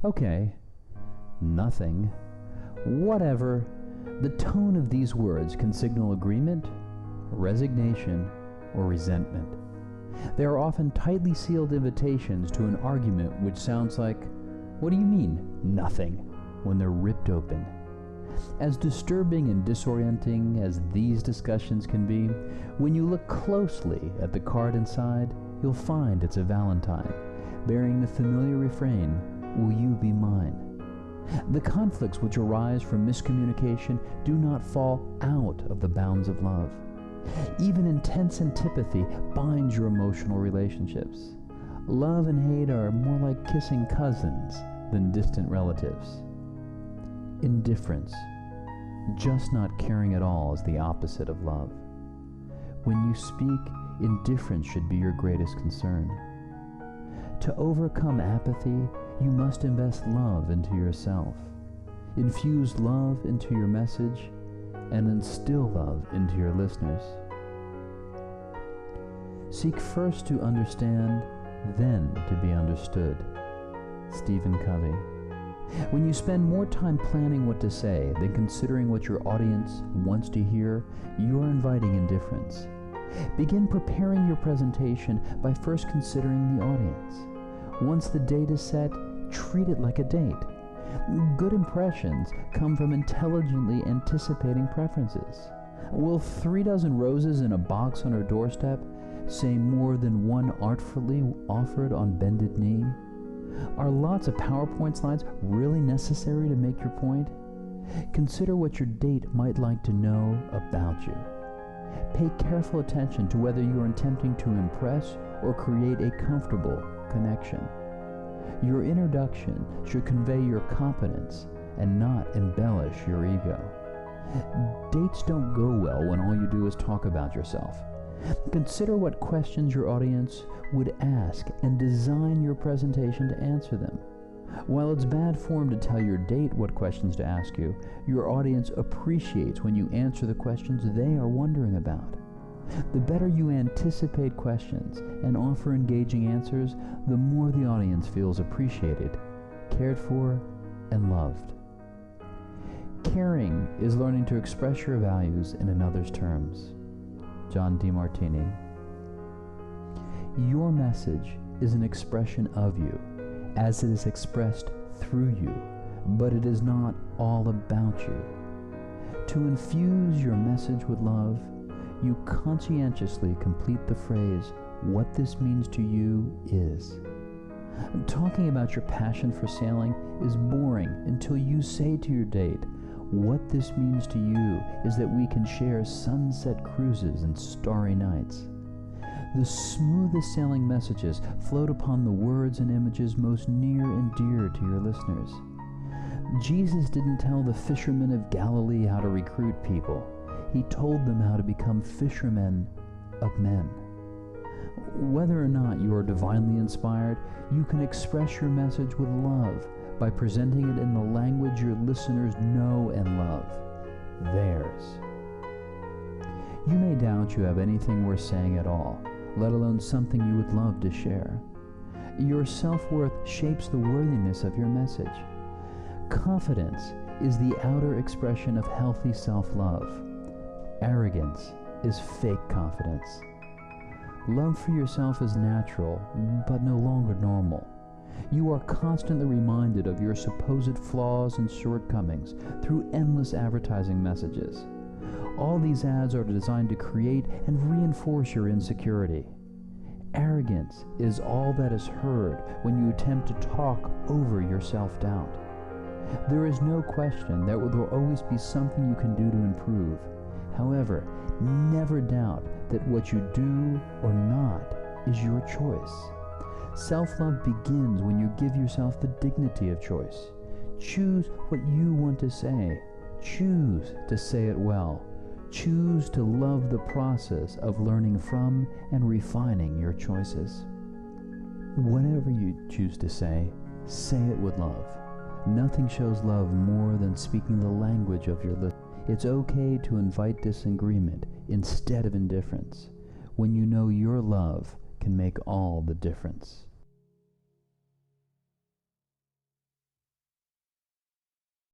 Okay, nothing, whatever. The tone of these words can signal agreement, resignation, or resentment. They are often tightly sealed invitations to an argument which sounds like, "What do you mean, nothing?" when they're ripped open. As disturbing and disorienting as these discussions can be, when you look closely at the card inside, you'll find it's a Valentine, bearing the familiar refrain, "Will you be mine?" The conflicts which arise from miscommunication do not fall out of the bounds of love. Even intense antipathy binds your emotional relationships. Love and hate are more like kissing cousins than distant relatives. Indifference, just not caring at all, is the opposite of love. When you speak, indifference should be your greatest concern. To overcome apathy, you must invest love into yourself. Infuse love into your message and instill love into your listeners. Seek first to understand, then to be understood. Stephen Covey. When you spend more time planning what to say than considering what your audience wants to hear, you are inviting indifference. Begin preparing your presentation by first considering the audience. Once the date is set, treat it like a date. Good impressions come from intelligently anticipating preferences. Will 3 dozen roses in a box on her doorstep say more than one artfully offered on bended knee? Are lots of PowerPoint slides really necessary to make your point? Consider what your date might like to know about you. Pay careful attention to whether you are attempting to impress or create a comfortable connection. Your introduction should convey your competence and not embellish your ego. Dates don't go well when all you do is talk about yourself. Consider what questions your audience would ask and design your presentation to answer them. While it's bad form to tell your date what questions to ask you, your audience appreciates when you answer the questions they are wondering about. The better you anticipate questions and offer engaging answers, the more the audience feels appreciated, cared for, and loved. Caring is learning to express your values in another's terms. John DeMartini. Your message is an expression of you, as it is expressed through you, but it is not all about you. To infuse your message with love, you conscientiously complete the phrase, "What this means to you is." Talking about your passion for sailing is boring until you say to your date, "What this means to you is that we can share sunset cruises and starry nights." The smoothest sailing messages float upon the words and images most near and dear to your listeners. Jesus didn't tell the fishermen of Galilee how to recruit people. He told them how to become fishermen of men. Whether or not you are divinely inspired, you can express your message with love by presenting it in the language your listeners know and love, theirs. You may doubt you have anything worth saying at all, let alone something you would love to share. Your self-worth shapes the worthiness of your message. Confidence is the outer expression of healthy self-love. Arrogance is fake confidence. Love for yourself is natural, but no longer normal. You are constantly reminded of your supposed flaws and shortcomings through endless advertising messages. All these ads are designed to create and reinforce your insecurity. Arrogance is all that is heard when you attempt to talk over your self-doubt. There is no question that there will always be something you can do to improve. However, never doubt that what you do or not is your choice. Self-love begins when you give yourself the dignity of choice. Choose what you want to say. Choose to say it well. Choose to love the process of learning from and refining your choices. Whatever you choose to say it with love. Nothing shows love more than speaking the language of your lips. It's okay to invite disagreement instead of indifference when you know your love can make all the difference.